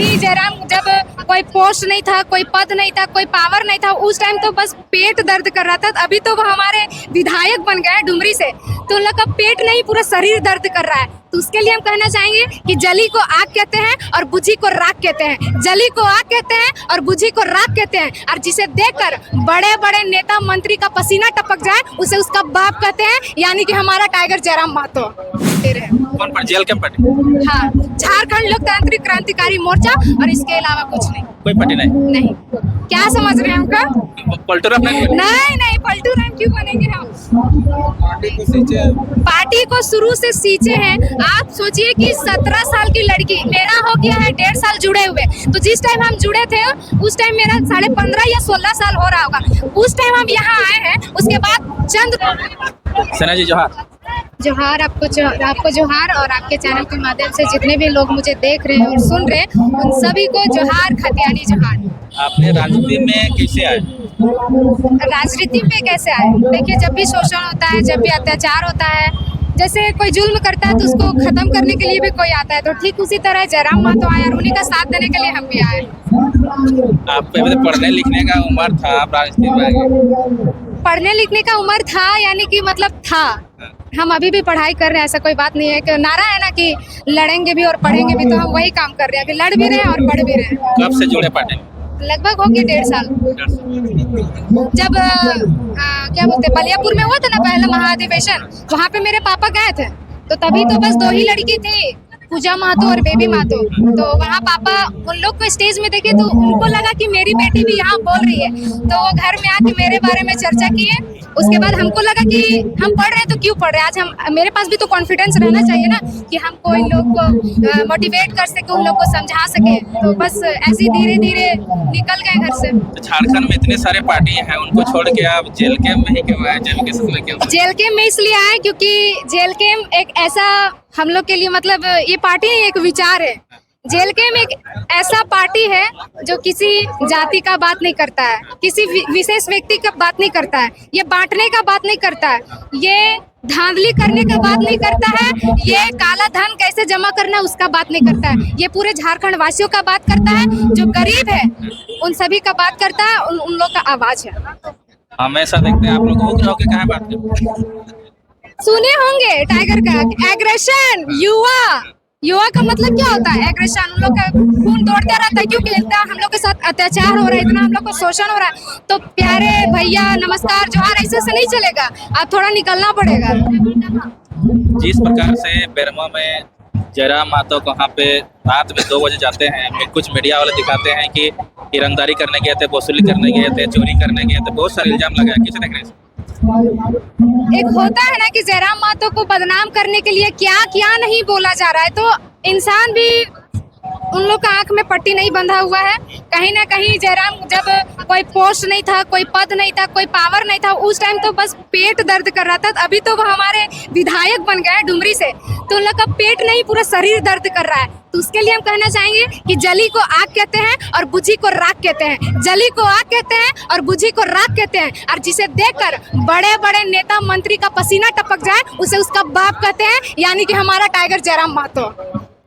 कहीं जयराम जब कोई पोस्ट नहीं था, कोई पद नहीं था, कोई पावर नहीं था, उस टाइम तो बस पेट दर्द कर रहा था। अभी तो वो हमारे विधायक बन गए डुमरी से, तो उन लोग का पेट नहीं पूरा शरीर दर्द कर रहा है। तो उसके लिए हम कहना चाहेंगे कि जली को आग कहते हैं और बुझी को राख कहते हैं। जली को आग कहते हैं और बुझी को राख कहते हैं। और जिसे देखकर बड़े बड़े नेता मंत्री का पसीना टपक जाए उसे उसका बाप कहते हैं, यानी कि हमारा टाइगर जयराम महतो। कौन पर जेल के पार्टी? हाँ, झारखंड लोकतांत्रिक क्रांतिकारी मोर्चा, और इसके अलावा कुछ नहीं। कोई पार्टी नहीं? नहीं। क्या समझ रहे हैं हमका? पलटू राम नहीं? नहीं, पलटू राम क्यों बनेंगे हम? पार्टी को शुरू से सींचे हैं। आप सोचिए कि 17 साल की लड़की, मेरा हो गया है 1.5 साल जुड़े हुए, तो जिस टाइम हम जुड़े थे उस टाइम मेरा 15.5 या 16 साल हो रहा होगा। उस टाइम हम यहाँ आए हैं, उसके बाद चंद सेना जी जोहार। जोहार आपको जोहार, और आपके चैनल के माध्यम से जितने भी लोग मुझे देख रहे हैं और सुन रहे हैं उन सभी को जोहार, खतियानी जोहार। आपने राजनीति में कैसे आए? राजनीति में कैसे आए? देखिए, जब भी शोषण होता है, जब भी अत्याचार होता है, जैसे कोई जुल्म करता है तो उसको खत्म करने के लिए भी कोई आता है, तो ठीक उसी तरह जयराम महतो आए और उन्हीं का साथ देने के लिए हम भी आए। आपको अभी पढ़ने लिखने का उम्र था, आप राजनीति में आए? पढ़ने लिखने का उम्र था, यानी कि मतलब था। हम अभी भी पढ़ाई कर रहे हैं, ऐसा कोई बात नहीं है। कि नारा है ना कि लड़ेंगे भी और पढ़ेंगे भी, तो हम वही काम कर रहे हैं। अभी लड़ भी रहे हैं और पढ़ भी रहे हैं। कब से जुड़े पार्टी? लगभग हो गया 1.5 साल। जब क्या बोलते बलियापुर में हुआ था ना पहला महाधिवेशन, वहाँ पे मेरे पापा गए थे, तो तभी तो बस 2 ही लड़की थी, पूजा महतो और बेबी महतो। तो वहाँ पापा उन लोग को स्टेज में देखे तो उनको लगा कि मेरी बेटी भी यहाँ बोल रही है, तो वो घर में आके मेरे बारे में चर्चा किए। उसके बाद हमको लगा कि हम पढ़ रहे हैं तो क्यों पढ़ रहे हैं, आज हम मेरे पास भी तो कॉन्फिडेंस रहना चाहिए ना कि हमको इन लोग को मोटिवेट कर सके, उन लोग को समझा सके। तो बस ऐसे ही धीरे धीरे निकल गए घर से। झारखंड में इतने सारे पार्टी हैं, उनको छोड़ के आप जेल कैम्प में ही क्यों आए? जेल कैम्प में इसलिए आए क्योंकि जेल कैम्प एक ऐसा हम लोग के लिए, मतलब ये पार्टी एक विचार है। जेल कैम्प एक ऐसा पार्टी है जो किसी जाति का बात नहीं करता है, किसी विशेष व्यक्ति का बात नहीं करता है, ये बांटने का बात नहीं करता है, ये धांधली करने का बात नहीं करता है, ये काला धन कैसे जमा करना उसका बात नहीं करता है। ये पूरे झारखंड वासियों का बात करता है, जो गरीब है उन सभी का बात करता है, उन लोग का आवाज है। हमेशा देखते हैं आप लोग उग्र होकर कहाँ बात करते हैं? सुने होंगे टाइगर का एग्रेशन, युवा का मतलब क्या होता है? एग्रेशन। उन लोग का खून दौड़ता रहता है क्योंकि इतना हम लोग के साथ अत्याचार हो रहा है, इतना हम लोग को शोषण हो रहा है। तो प्यारे भैया नमस्कार जोहार, ऐसे से नहीं चलेगा, आप थोड़ा निकलना पड़ेगा। जिस प्रकार से बेरमा में जयराम महतो को वहाँ पे रात में 2 बजे जाते हैं, कुछ मीडिया वाले दिखाते हैं कि ईरानदारी करने गए थे, वसूली करने गए थे, चोरी करने गए थे, बहुत सारे इल्जाम लगाया। किसे देख रहे हैं? एक होता है ना कि जयराम महतो को बदनाम करने के लिए क्या क्या नहीं बोला जा रहा है, तो इंसान भी उन लोग का आंख में पट्टी नहीं बंधा हुआ है। कहीं ना कहीं जयराम जब कोई पोस्ट नहीं था, कोई पद नहीं था, कोई पावर नहीं था, उस टाइम तो बस पेट दर्द कर रहा था। अभी तो वो हमारे विधायक बन गए डुमरी से, तो उन लोग का पेट नहीं पूरा शरीर दर्द कर रहा है। तो उसके लिए हम कहना चाहेंगे कि जली को आग कहते हैं और बुझी को राख कहते हैं। जली को आग कहते हैं और बुझी को राख कहते हैं। और जिसे देखकर बड़े बड़े नेता मंत्री का पसीना टपक जाए उसे उसका बाप कहते हैं, यानी कि हमारा टाइगर जयराम महतो।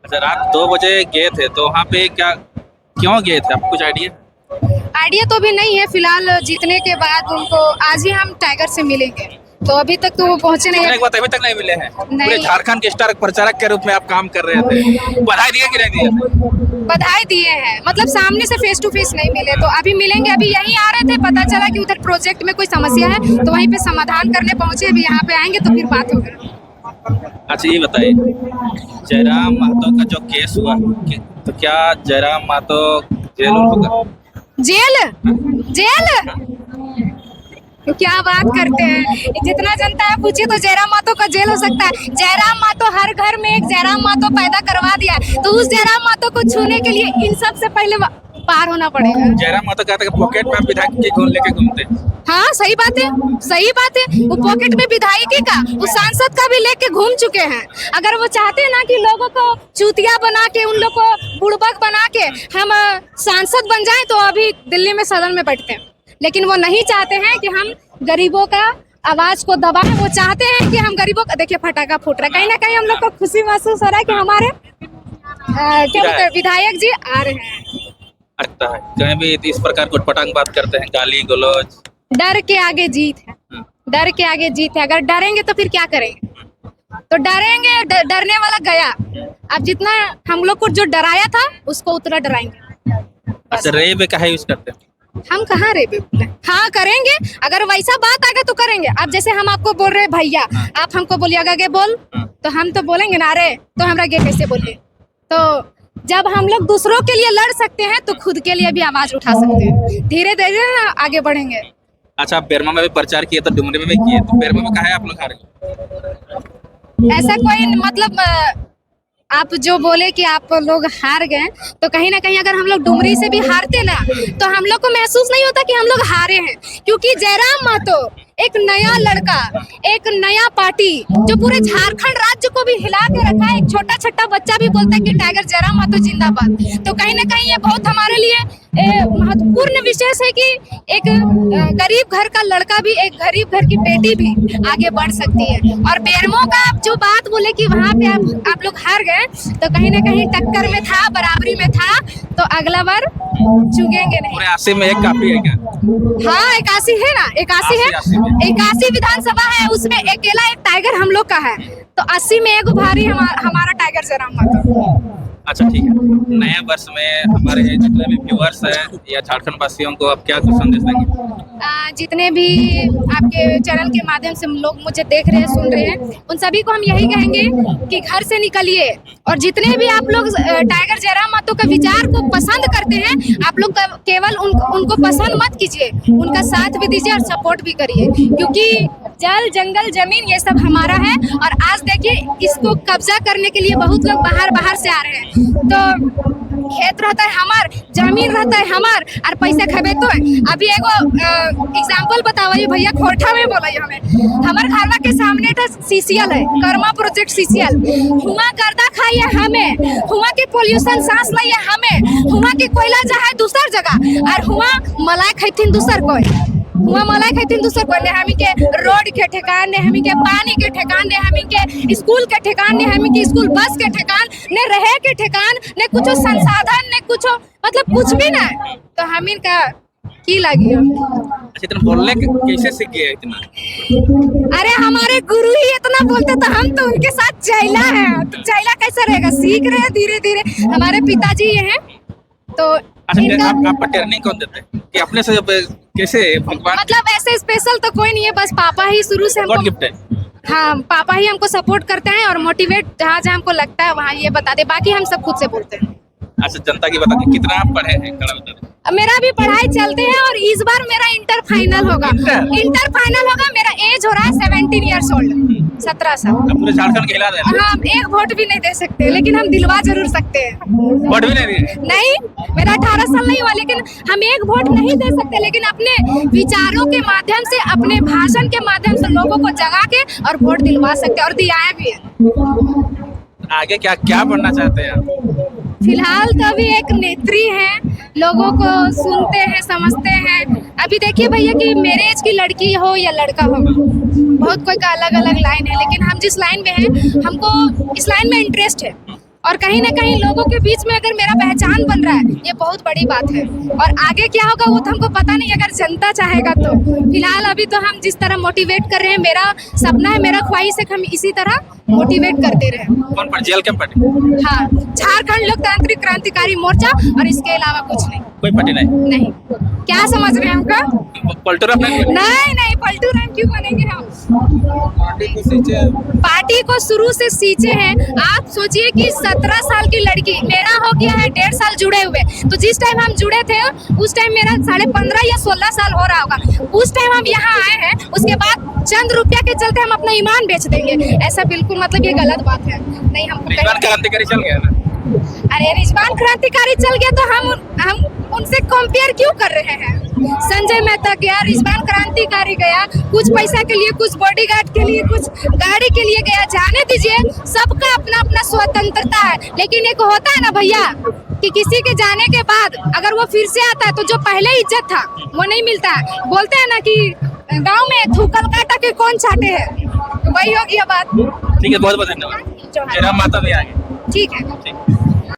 अच्छा, रात 2 बजे गए थे तो वहाँ पे क्यों गए थे? आपको कुछ आइडिया तो भी नहीं है फिलहाल। जीतने के बाद उनको आज ही हम टाइगर से मिलेंगे, तो अभी तक तो वो पहुंचे नहीं। अभी तक नहीं मिले हैं? पूरे झारखंड के स्टार प्रचारक के रूप में आप काम कर रहे थे, बधाई दिए कि नहीं दिए? बधाई दिए हैं, मतलब सामने से फेस टू फेस नहीं मिले, तो अभी मिलेंगे। अभी यहीं आ रहे थे, पता चला कि उधर प्रोजेक्ट में कोई समस्या है, तो वहीं पे समाधान करने पहुंचे। अभी यहाँ पे आएंगे तो फिर बात होगा। अच्छा, ये बताइए, जयराम महतो का जो केस हुआ, तो क्या जयराम महतो जेल होगा? जेल तो क्या बात करते हैं? जितना जनता है पूछिए तो जयराम महतो का जेल हो सकता है। जयराम महतो हर घर में एक जयराम महतो पैदा करवा दिया है, तो उस जयराम महतो को छूने के लिए इन सब से पहले पार होना पड़ेगा। जयराम महतो कहते हैं पॉकेट में विधायक की घूम लेके घूमते। हाँ, सही बात है, सही बात है। वो पॉकेट में विधायकी का, उस सांसद का भी लेके घूम चुके हैं। अगर वो चाहते हैं ना कि लोगों को चूतिया बना के, उन लोग को बुड़बक बना के हम सांसद बन जाएं, तो अभी दिल्ली में सदन में बैठते हैं। लेकिन वो नहीं चाहते हैं कि हम गरीबों का आवाज को दबाएं। वो चाहते हैं कि हम गरीबों का, देखिए फटाका फूट रहा है, कहीं ना कहीं हम लोग को खुशी महसूस हो रहा है कि हमारे क्या बोलते हैं, विधायक जी आ रहे हैं। लगता है कहीं भी इस प्रकार कुटपटांग बात करते हैं, गाली गलौज। डर के आगे जीत है, डर के आगे जीत है। अगर डरेंगे तो फिर क्या करेंगे? तो डरेंगे, डरने वाला गया। अब जितना हम लोग को जो डराया था उसको उतना डराएंगे। अच्छा, रेब का यूज करते हैं? हम कहाँ रे बोले, हाँ करेंगे। अगर वैसा बात आ गया तो करेंगे। अब जैसे हम आपको बोल रहे भैया, आप हमको बोलिएगा गे बोल, तो हम तो बोलेंगे ना रे, तो हमरा गे कैसे बोलिए? तो जब हम लोग दूसरों के लिए लड़ सकते हैं तो खुद के लिए भी आवाज उठा सकते हैं। धीरे धीरे आगे बढ़ेंगे। अच्छा, आप बेरमा में भी प्रचार किए तो डुमरी में भी किए, तो बेरमा में कहा है आप लोग हार गए? ऐसा कोई मतलब आप जो बोले कि आप लोग हार गए, तो कहीं ना कहीं अगर हम लोग डुमरी से भी हारते ना तो हम लोग को महसूस नहीं होता कि हम लोग हारे हैं, क्योंकि जयराम महतो एक नया लड़का, एक नया पार्टी जो पूरे झारखंड राज्य को भी हिला के रखा है। एक छोटा छोटा बच्चा भी बोलता है कि टाइगर जयराम महतो जिंदाबाद। तो कहीं ना कहीं ये बहुत हमारे लिए महत्वपूर्ण विशेष है कि एक गरीब घर का लड़का भी, एक गरीब घर की बेटी भी आगे बढ़ सकती है। और बेरमो का आप जो बात बोले कि वहाँ पे आप लोग हार गए, तो कहीं ना कहीं टक्कर में था, बराबरी में था, तो अगला बार चूकेंगे नहीं। पूरे 80 में एक काफी है क्या? हाँ, 81 है ना, 81 है, 81 विधानसभा है, उसमें अकेला एक टाइगर हम लोग का है, तो 80 में एक भारी हमारा टाइगर जयराम महतो। अच्छा ठीक है, नए वर्ष में हमारे जितने भी व्यूअर्स हैं या झारखंड वासियों को आप क्या कुछ संदेश देंगे? जितने भी आपके चैनल के माध्यम से लोग मुझे देख रहे हैं, सुन रहे हैं, उन सभी को हम यही कहेंगे कि घर से निकलिए, और जितने भी आप लोग टाइगर जयराम महतो के विचार को पसंद करते हैं, आप लोग केवल उनको पसंद मत कीजिए, उनका साथ भी दीजिए और सपोर्ट भी करिए, क्योंकि जल जंगल जमीन ये सब हमारा है। और आज देखिए, इसको कब्जा करने के लिए बहुत लोग बाहर से आ रहे हैं। तो खेत रहता है हमार, जमीन रहता है हमार, और पैसे खबे तो अभी एगो एग्जांपल बताइए भैया, खोरठा में बोलिए हमें, हमारे घरवा के सामने था सीसीएल है, कर्मा प्रोजेक्ट सीसीएल, हुआ गर्दा खाइए हमें, हुआ के पोल्यूशन सांस लाइए हमें, हुआ के कोयला जहाँ दूसर जगह, और हुआ मलाई खैथिन दूसर कोई, हुआ मलाई खैथिन दूसर कोई, ने हमी के रोड के ठेकान, ने हमी के पानी के ठेकान, ने हमी के स्कूल के ठेकान, ने हमी के स्कूल बस के ठेकान, ने रहे के ठेकान, ने कुछ संसाधन, ने कुछ मतलब कुछ भी ना। तो हमीन का की लगी। अच्छा, इतना बोलने कैसे सीख गए इतना? अरे हमारे गुरु ही इतना बोलते, तो हम तो उनके साथ चैला है, तो चैला कैसे रहेगा? सीख रहे हैं धीरे धीरे। हमारे पिताजी ये हैं, तो अच्छा, आपका ट्रेनिंग कौन देते हैं कि अपने से कैसे भगवान? मतलब ऐसे स्पेशल तो कोई नहीं है, बस पापा ही शुरू से हमको गिफ्ट है। हाँ, पापा ही हमको सपोर्ट करते हैं और मोटिवेट जहाँ जहाँ हमको लगता है वहाँ ये बताते, बाकी हम सब खुद से बोलते हैं। अच्छा, जनता की बता दें कितना आप पढ़े हैं? मेरा भी पढ़ाई चलते हैं, और इस बार मेरा इंटर फाइनल होगा। इंटर फाइनल होगा। मेरा एज हो रहा है 17 ईयर्स ओल्ड, 17 साल। पूरे झारखंड हिला दे। हाँ, हम एक वोट भी नहीं दे सकते, लेकिन हम दिलवा जरूर सकते हैं। वोट भी नहीं, मेरा 18 साल नहीं हुआ, लेकिन हम एक वोट नहीं दे सकते, लेकिन अपने विचारों के माध्यम से, अपने भाषण के माध्यम से लोगों को जगा के और वोट दिलवा सकते हैं, और दिलाया भी है। आगे क्या बनना चाहते हैं आप? फिलहाल तो अभी एक नेत्री हैं, लोगों को सुनते हैं, समझते हैं। अभी देखिए भैया कि मेरे एज की लड़की हो या लड़का हो, बहुत कोई का अलग अलग लाइन है, लेकिन हम जिस लाइन में हैं, हमको इस लाइन में इंटरेस्ट है, और कहीं ना कहीं लोगों के बीच में अगर मेरा पहचान बन रहा है, ये बहुत बड़ी बात है। और आगे क्या होगा वो तो हमको पता नहीं, अगर जनता चाहेगा तो। फिलहाल अभी तो हम जिस तरह मोटिवेट कर रहे हैं, मेरा सपना है, मेरा ख्वाहिश है कि हम इसी तरह मोटिवेट करते रहे। कौन पर जेल के पार्टी? हाँ, झारखंड लोकतांत्रिक क्रांतिकारी मोर्चा, और इसके अलावा कुछ नहीं। कोई पार्टी नहीं? क्या समझ रहे हैं हमका? पलटू राम नहीं, पलटू राम क्यों बनेंगे हम? पार्टी को शुरू से सींचे हैं। आप सोचिए कि 17 साल की लड़की, मेरा हो गया है 1.5 साल जुड़े हुए, तो जिस टाइम हम जुड़े थे उस टाइम मेरा 15.5 या 16 साल हो रहा होगा। उस टाइम हम यहाँ आए हैं, उसके बाद चंद रुपया के चलते हम अपना ईमान बेच देंगे? ऐसा बिल्कुल, मतलब ये गलत बात है। नहीं, हमको क्रांतिकारी चल गया ना। अरे रिजवान क्रांतिकारी चल गया तो हम उनसे कंपेयर क्यों कर रहे हैं? संजय मेहता गया, रिजवान क्रांतिकारी गया, कुछ पैसा के लिए, कुछ बॉडीगार्ड के लिए, कुछ गाड़ी के लिए गया, जाने दीजिए। सबका अपना अपना स्वतंत्रता है, लेकिन एक होता है ना भैया कि किसी के जाने के बाद अगर वो फिर से आता है तो जो पहले इज्जत था वो नहीं मिलता है। बोलते हैं ना कि गांव में थूकल काटा के कौन छाटे है, तो वही हो गया बात। ठीक है, बहुत बहुत धन्यवाद। जयराम महतो भी आ गए। ठीक है।